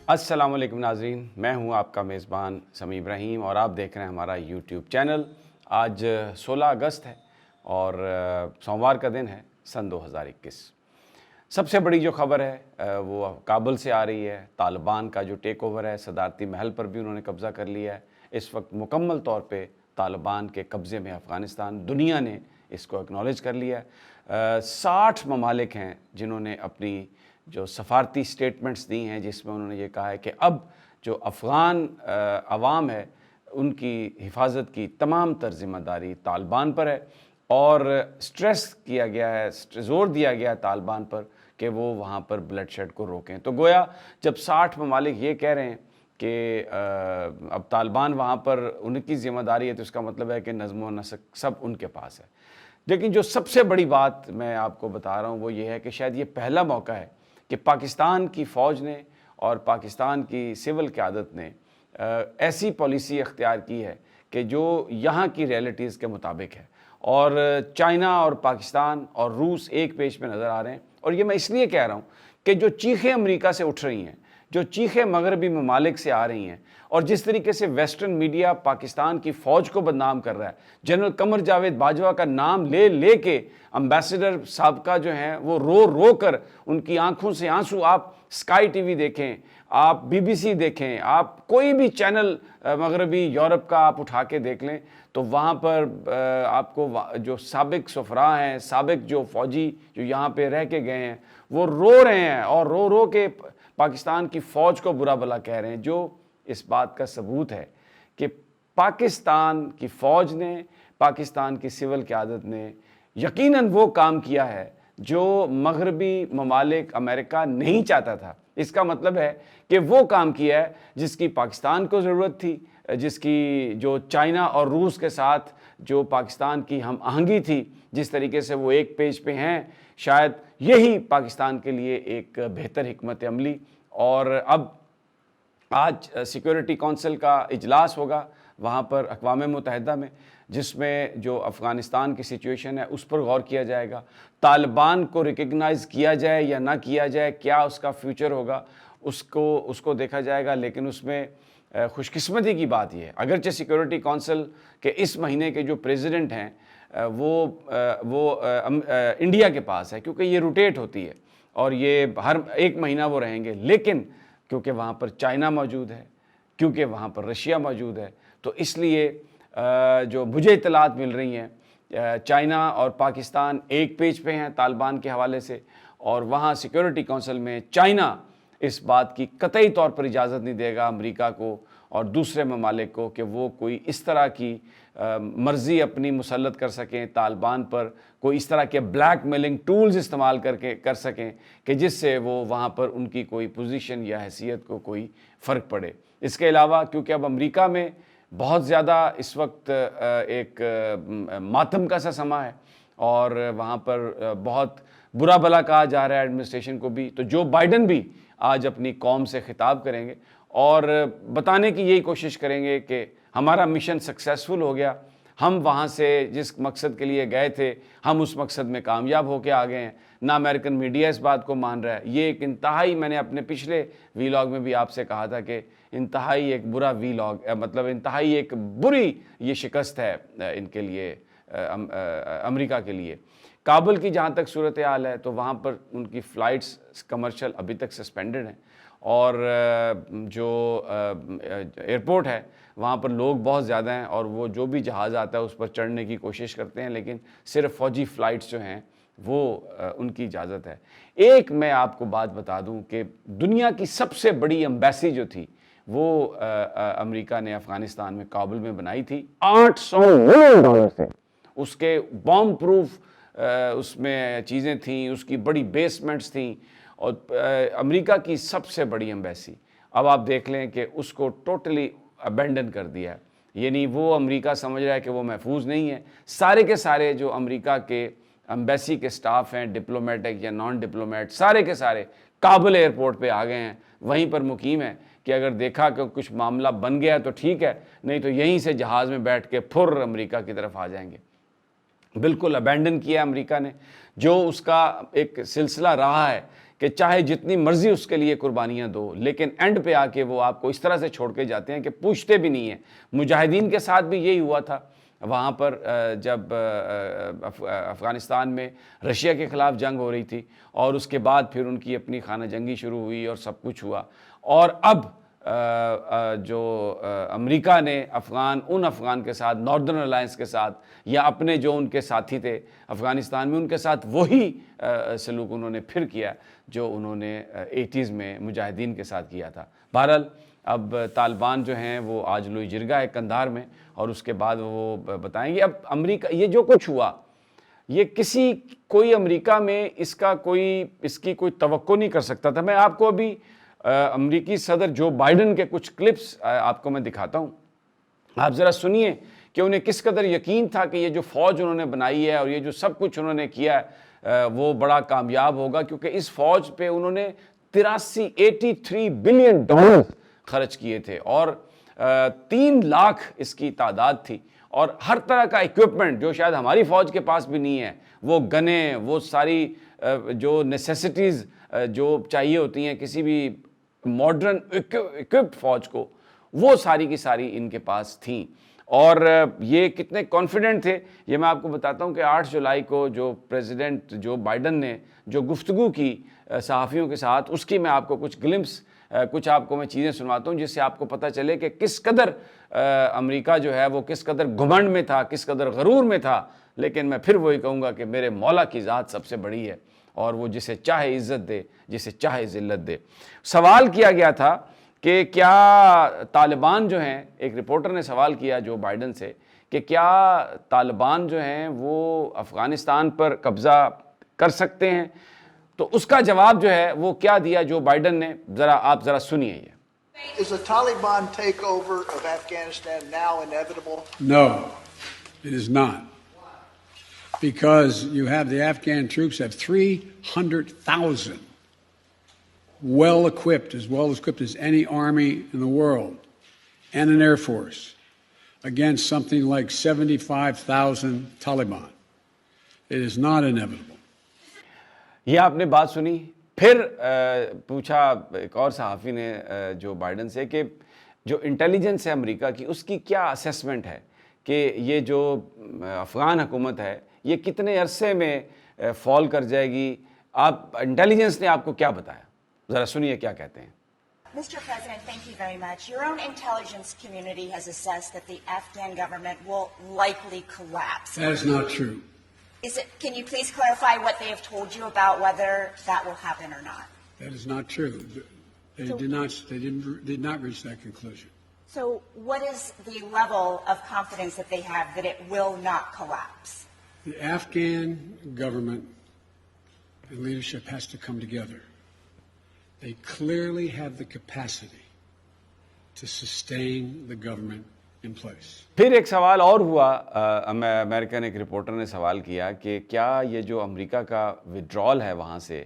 السلام علیکم ناظرین، میں ہوں آپ کا میزبان سمیع ابراہیم اور آپ دیکھ رہے ہیں ہمارا یوٹیوب چینل۔ آج 16 اگست ہے اور سوموار کا دن ہے سن 2021۔ سب سے بڑی جو خبر ہے وہ کابل سے آ رہی ہے۔ طالبان کا جو ٹیک اوور ہے، صدارتی محل پر بھی انہوں نے قبضہ کر لیا ہے۔ اس وقت مکمل طور پہ طالبان کے قبضے میں افغانستان، دنیا نے اس کو اکنالج کر لیا ہے۔ 60 ممالک ہیں جنہوں نے اپنی جو سفارتی سٹیٹمنٹس دی ہیں، جس میں انہوں نے یہ کہا ہے کہ اب جو افغان عوام ہے ان کی حفاظت کی تمام تر ذمہ داری طالبان پر ہے، اور سٹریس کیا گیا ہے، زور دیا گیا ہے طالبان پر کہ وہ وہاں پر بلڈ شیڈ کو روکیں۔ تو گویا جب 60 ممالک یہ کہہ رہے ہیں کہ اب طالبان وہاں پر ان کی ذمہ داری ہے، تو اس کا مطلب ہے کہ نظم و نسق سب ان کے پاس ہے۔ لیکن جو سب سے بڑی بات میں آپ کو بتا رہا ہوں وہ یہ ہے کہ شاید یہ پہلا موقع ہے کہ پاکستان کی فوج نے اور پاکستان کی سول قیادت نے ایسی پالیسی اختیار کی ہے کہ جو یہاں کی ریئلٹیز کے مطابق ہے، اور چائنا اور پاکستان اور روس ایک پیج پہ نظر آ رہے ہیں۔ اور یہ میں اس لیے کہہ رہا ہوں کہ جو چیخیں امریکہ سے اٹھ رہی ہیں، جو چیخیں مغربی ممالک سے آ رہی ہیں، اور جس طریقے سے ویسٹرن میڈیا پاکستان کی فوج کو بدنام کر رہا ہے، جنرل قمر جاوید باجوہ کا نام لے لے کے امبیسڈر سابقہ جو ہیں وہ رو رو کر ان کی آنکھوں سے آنسو، آپ سکائی ٹی وی دیکھیں، آپ بی بی سی دیکھیں، آپ کوئی بھی چینل مغربی یورپ کا آپ اٹھا کے دیکھ لیں، تو وہاں پر آپ کو جو سابق سفراء ہیں، سابق جو فوجی جو یہاں پہ رہ کے گئے ہیں، وہ رو رہے ہیں اور رو رو کے پاکستان کی فوج کو برا بھلا کہہ رہے ہیں، جو اس بات کا ثبوت ہے کہ پاکستان کی فوج نے، پاکستان کی سول قیادت نے یقیناً وہ کام کیا ہے جو مغربی ممالک، امریکہ نہیں چاہتا تھا۔ اس کا مطلب ہے کہ وہ کام کیا ہے جس کی پاکستان کو ضرورت تھی، جس کی جو چائنا اور روس کے ساتھ جو پاکستان کی ہم آہنگی تھی، جس طریقے سے وہ ایک پیج پہ ہیں، شاید یہی پاکستان کے لیے ایک بہتر حکمت عملی۔ اور اب آج سیکورٹی کونسل کا اجلاس ہوگا وہاں پر اقوام متحدہ میں، جس میں جو افغانستان کی سچویشن ہے اس پر غور کیا جائے گا۔ طالبان کو ریکگنائز کیا جائے یا نہ کیا جائے، کیا اس کا فیوچر ہوگا، اس کو دیکھا جائے گا۔ لیکن اس میں خوش قسمتی کی بات یہ ہے، اگرچہ سیکورٹی کونسل کے اس مہینے کے جو پریزیڈنٹ ہیں وہ انڈیا کے پاس ہے، کیونکہ یہ روٹیٹ ہوتی ہے اور یہ ہر ایک مہینہ وہ رہیں گے، لیکن کیونکہ وہاں پر چائنا موجود ہے، کیونکہ وہاں پر رشیا موجود ہے، تو اس لیے جو مجھے اطلاعات مل رہی ہیں، چائنا اور پاکستان ایک پیج پہ ہیں طالبان کے حوالے سے، اور وہاں سیکورٹی کونسل میں چائنا اس بات کی قطعی طور پر اجازت نہیں دے گا امریکہ کو اور دوسرے ممالک کو کہ وہ کوئی اس طرح کی مرضی اپنی مسلط کر سکیں طالبان پر، کوئی اس طرح کے بلیک میلنگ ٹولز استعمال کر سکیں کہ جس سے وہ وہاں پر ان کی کوئی پوزیشن یا حیثیت کو کوئی فرق پڑے۔ اس کے علاوہ کیونکہ اب امریکہ میں بہت زیادہ اس وقت ایک ماتم کا سا سما ہے، اور وہاں پر بہت برا بھلا کہا جا رہا ہے ایڈمنسٹریشن کو بھی، تو جو بائیڈن بھی آج اپنی قوم سے خطاب کریں گے اور بتانے کی یہی کوشش کریں گے کہ ہمارا مشن سکسیسفل ہو گیا، ہم وہاں سے جس مقصد کے لیے گئے تھے ہم اس مقصد میں کامیاب ہو کے آ گئے ہیں۔ نہ امریکن میڈیا اس بات کو مان رہا ہے۔ یہ ایک انتہائی، میں نے اپنے پچھلے ویلاگ میں بھی آپ سے کہا تھا کہ انتہائی ایک برا ویلاگ، مطلب انتہائی ایک بری یہ شکست ہے ان کے لیے، امریکہ کے لیے۔ کابل کی جہاں تک صورتحال ہے تو وہاں پر ان کی فلائٹس کمرشل ابھی تک سسپینڈڈ ہیں، اور جو ایئرپورٹ ہے وہاں پر لوگ بہت زیادہ ہیں، اور وہ جو بھی جہاز آتا ہے اس پر چڑھنے کی کوشش کرتے ہیں، لیکن صرف فوجی فلائٹس جو ہیں وہ ان کی اجازت ہے۔ ایک میں آپ کو بات بتا دوں کہ دنیا کی سب سے بڑی ایمبیسی جو تھی وہ امریکہ نے افغانستان میں کابل میں بنائی تھی $800 ملین سے۔ اس کے بام پروف اس میں چیزیں تھیں، اس کی بڑی بیسمنٹس تھیں، اور امریکہ کی سب سے بڑی ایمبیسی اب آپ دیکھ لیں کہ اس کو ٹوٹلی ابینڈن کر دیا ہے۔ یعنی وہ امریکہ سمجھ رہا ہے کہ وہ محفوظ نہیں ہے۔ سارے کے سارے جو امریکہ کے ایمبیسی کے سٹاف ہیں، ڈپلومیٹک یا نان ڈپلومیٹ، سارے کے سارے کابل ایئرپورٹ پہ آ گئے ہیں، وہیں پر مقیم ہیں کہ اگر دیکھا کہ کچھ معاملہ بن گیا تو ٹھیک ہے، نہیں تو یہیں سے جہاز میں بیٹھ کے پھر امریکہ کی طرف آ جائیں گے۔ بالکل ابینڈن کیا امریکہ نے۔ جو اس کا ایک سلسلہ رہا ہے کہ چاہے جتنی مرضی اس کے لیے قربانیاں دو، لیکن اینڈ پہ آ کے وہ آپ کو اس طرح سے چھوڑ کے جاتے ہیں کہ پوچھتے بھی نہیں ہیں۔ مجاہدین کے ساتھ بھی یہی ہوا تھا وہاں پر جب افغانستان میں رشیا کے خلاف جنگ ہو رہی تھی، اور اس کے بعد پھر ان کی اپنی خانہ جنگی شروع ہوئی اور سب کچھ ہوا، اور اب جو امریکہ نے ان افغان کے ساتھ، ناردرن الائنس کے ساتھ، یا اپنے جو ان کے ساتھی تھے افغانستان میں، ان کے ساتھ وہی سلوک انہوں نے پھر کیا جو انہوں نے 80s میں مجاہدین کے ساتھ کیا تھا۔ بہرحال اب طالبان جو ہیں وہ آج لوئی جرگہ ہے قندھار میں، اور اس کے بعد وہ بتائیں گے۔ اب امریکہ یہ جو کچھ ہوا، یہ کوئی امریکہ میں اس کی کوئی توقع نہیں کر سکتا تھا۔ میں آپ کو ابھی امریکی صدر جو بائیڈن کے کچھ کلپس آپ کو میں دکھاتا ہوں، آپ ذرا سنیے کہ انہیں کس قدر یقین تھا کہ یہ جو فوج انہوں نے بنائی ہے اور یہ جو سب کچھ انہوں نے کیا ہے وہ بڑا کامیاب ہوگا، کیونکہ اس فوج پہ انہوں نے 83 بلین ڈالر خرچ کیے تھے، اور 3 لاکھ اس کی تعداد تھی، اور ہر طرح کا ایکوپمنٹ جو شاید ہماری فوج کے پاس بھی نہیں ہے، وہ گنیں، وہ ساری جو نیسیسٹیز جو چاہیے ہوتی ہیں کسی بھی ماڈرن ایکوپڈ فوج کو، وہ ساری کی ساری ان کے پاس تھیں۔ اور یہ کتنے کانفیڈنٹ تھے یہ میں آپ کو بتاتا ہوں کہ 8 جولائی کو جو پریزیڈنٹ جو بائیڈن نے جو گفتگو کی صحافیوں کے ساتھ، اس کی میں آپ کو کچھ آپ کو میں چیزیں سنواتا ہوں، جس سے آپ کو پتہ چلے کہ کس قدر امریکہ جو ہے وہ کس قدر گھمنڈ میں تھا، کس قدر غرور میں تھا۔ لیکن میں پھر وہی کہوں گا کہ میرے مولا کی ذات سب سے بڑی ہے، اور وہ جسے چاہے عزت دے، جسے چاہے ذلت دے۔ سوال کیا گیا تھا کہ کیا طالبان جو ہیں، ایک رپورٹر نے سوال کیا جو بائیڈن سے کہ کیا طالبان جو ہیں وہ افغانستان پر قبضہ کر سکتے ہیں، تو اس کا جواب جو ہے وہ کیا دیا جو بائیڈن نے، آپ ذرا سنیے یہ۔ Is the Taliban takeover of Afghanistan now inevitable? No, it is not. Because you have the Afghan troops have 300,000 well equipped as any army in the world, and an air force against something like 75,000 Taliban. It is not inevitable. یہ آپ نے بات سنی۔ پھر پوچھا ایک اور صحافی نے جو بائیڈن سے کہ جو انٹیلیجنس ہے امریکہ کی، اس کی کیا اسیسمنٹ ہے کہ یہ جو افغان حکومت ہے یہ کتنے عرصے میں فال کر جائے گی؟ انٹیلیجنس نے آپ کو کیا بتایا؟ ذرا سنیے کیا کہتے ہیں۔ Mr. President, thank you very much. Your own intelligence community has assessed that the Afghan government will likely collapse. That is not true. Can you please clarify what they have told you about whether that will happen or not? That is not true. They did not reach that conclusion. So what is the level of confidence that they have that it will not collapse? The Afghan government and leadership has to come together. They clearly have the capacity to sustain the government in place. پھر ایک سوال اور ہوا، American ایک reporter نے سوال کیا کہ کیا یہ جو امریکہ کا وڈرال ہے وہاں سے،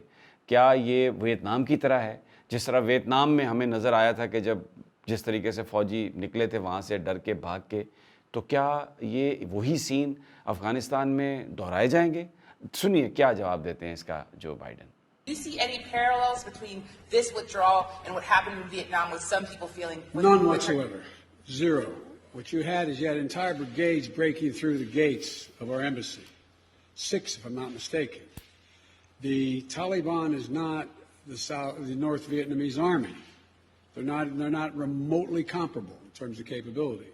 کیا یہ ویتنام کی طرح ہے؟ جس طرح ویتنام میں ہمیں نظر آیا تھا کہ جس طریقے سے فوجی نکلے تھے وہاں سے ڈر کے بھاگ کے، تو کیا یہ وہی سین افغانستان میں دہرائے جائیں گے؟ سنیے کیا جواب دیتے ہیں اس کا Joe Biden. Do you see any parallels between this withdrawal and what happened in Vietnam with some people feeling... None whatsoever. Zero. What you had entire brigades breaking through the gates of our embassy. 6, if I'm not mistaken. The Taliban is not the North Vietnamese army. They're not remotely comparable in terms of capability.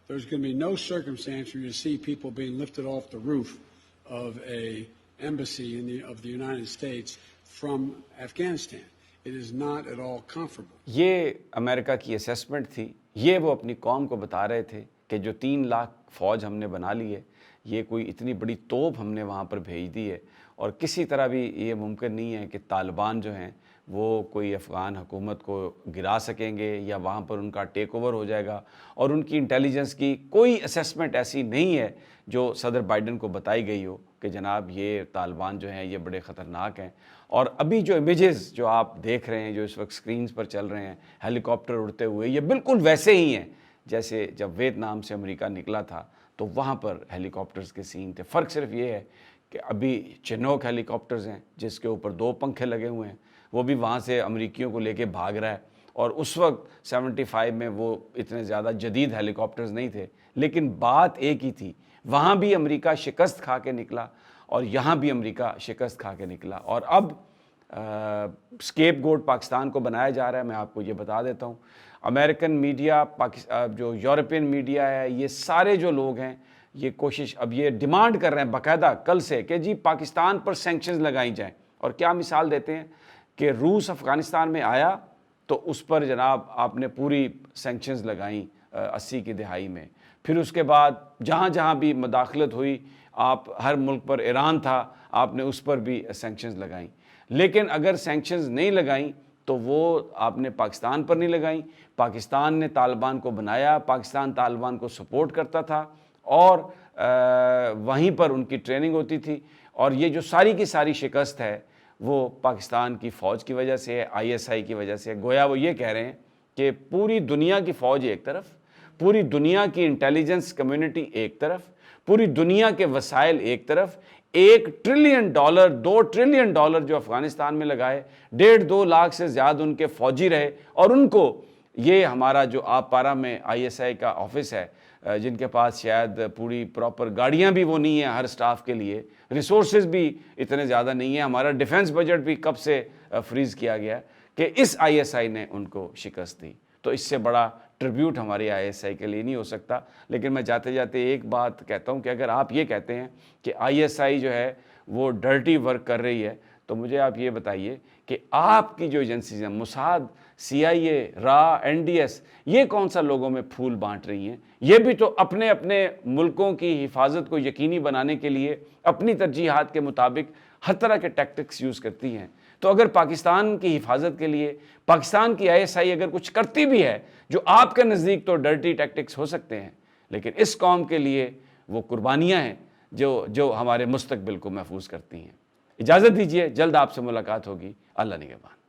There's going to be no circumstance where you see people being lifted off the roof of a embassy of the United States from Afghanistan. It is not at all comparable. یہ امریکہ کی assessment تھی، یہ وہ اپنی قوم کو بتا رہے تھے کہ جو 3 لاکھ فوج ہم نے بنا لی ہے، یہ کوئی اتنی بڑی توپ ہم نے وہاں پر بھیج دی ہے، اور کسی طرح بھی یہ ممکن نہیں ہے کہ طالبان جو ہیں وہ کوئی افغان حکومت کو گرا سکیں گے یا وہاں پر ان کا ٹیک اوور ہو جائے گا۔ اور ان کی انٹیلیجنس کی کوئی اسیسمنٹ ایسی نہیں ہے جو صدر بائیڈن کو بتائی گئی ہو کہ جناب یہ طالبان جو ہیں یہ بڑے خطرناک ہیں۔ اور ابھی جو امیجز جو آپ دیکھ رہے ہیں جو اس وقت سکرینز پر چل رہے ہیں ہیلی کاپٹر اڑتے ہوئے، یہ بالکل ویسے ہی ہیں جیسے جب ویتنام سے امریکہ نکلا تھا تو وہاں پر ہیلی کاپٹرز کے سین تھے۔ فرق صرف یہ ہے کہ ابھی چنوک ہیلی کاپٹرز ہیں جس کے اوپر 2 پنکھے لگے ہوئے ہیں، وہ بھی وہاں سے امریکیوں کو لے کے بھاگ رہا ہے، اور اس وقت 75 میں وہ اتنے زیادہ جدید ہیلی کاپٹرز نہیں تھے، لیکن بات ایک ہی تھی، وہاں بھی امریکہ شکست کھا کے نکلا اور یہاں بھی امریکہ شکست کھا کے نکلا، اور اب اسکیپ گوٹ پاکستان کو بنایا جا رہا ہے۔ میں آپ کو یہ بتا دیتا ہوں، امریکن میڈیا، جو یورپین میڈیا ہے، یہ سارے جو لوگ ہیں یہ کوشش اب یہ ڈیمانڈ کر رہے ہیں باقاعدہ کل سے کہ جی پاکستان پر سینکشنز لگائی جائیں، اور کیا مثال دیتے ہیں کہ روس افغانستان میں آیا تو اس پر جناب آپ نے پوری سینکشنز لگائیں 80 کی دہائی میں، پھر اس کے بعد جہاں جہاں بھی مداخلت ہوئی، آپ ہر ملک پر، ایران تھا، آپ نے اس پر بھی سینکشنز لگائیں، لیکن اگر سینکشنز نہیں لگائیں تو وہ آپ نے پاکستان پر نہیں لگائیں۔ پاکستان نے طالبان کو بنایا، پاکستان طالبان کو سپورٹ کرتا تھا، اور وہیں پر ان کی ٹریننگ ہوتی تھی، اور یہ جو ساری کی ساری شکست ہے وہ پاکستان کی فوج کی وجہ سے ہے، ISI کی وجہ سے۔ گویا وہ یہ کہہ رہے ہیں کہ پوری دنیا کی فوج ایک طرف، پوری دنیا کی انٹیلیجنس کمیونٹی ایک طرف، پوری دنیا کے وسائل ایک طرف، $1 ٹریلین، $2 ٹریلین جو افغانستان میں لگائے، 1.5-2 لاکھ سے زیادہ ان کے فوجی رہے، اور ان کو یہ ہمارا جو آپ پارا میں ISI کا آفس ہے، جن کے پاس شاید پوری پراپر گاڑیاں بھی وہ نہیں ہیں ہر سٹاف کے لیے، ریسورسز بھی اتنے زیادہ نہیں ہیں، ہمارا ڈیفنس بجٹ بھی کب سے فریز کیا گیا کہ اس ISI نے ان کو شکست دی۔ تو اس سے بڑا ٹریبیوٹ ہماری ISI کے لیے نہیں ہو سکتا۔ لیکن میں جاتے جاتے ایک بات کہتا ہوں کہ اگر آپ یہ کہتے ہیں کہ ISI جو ہے وہ ڈرٹی ورک کر رہی ہے، تو مجھے آپ یہ بتائیے کہ آپ کی جو ایجنسیز ہیں، موساد، CIA، را، NDS، یہ کون سا لوگوں میں پھول بانٹ رہی ہیں؟ یہ بھی تو اپنے اپنے ملکوں کی حفاظت کو یقینی بنانے کے لیے اپنی ترجیحات کے مطابق ہر طرح کے ٹیکٹکس یوز کرتی ہیں۔ تو اگر پاکستان کی حفاظت کے لیے پاکستان کی ISI اگر کچھ کرتی بھی ہے جو آپ کے نزدیک تو ڈرٹی ٹیکٹکس ہو سکتے ہیں، لیکن اس قوم کے لیے وہ قربانیاں ہیں جو ہمارے مستقبل کو محفوظ کرتی ہیں۔ اجازت دیجیے، جلد آپ سے ملاقات ہوگی۔ اللہ نگہبان۔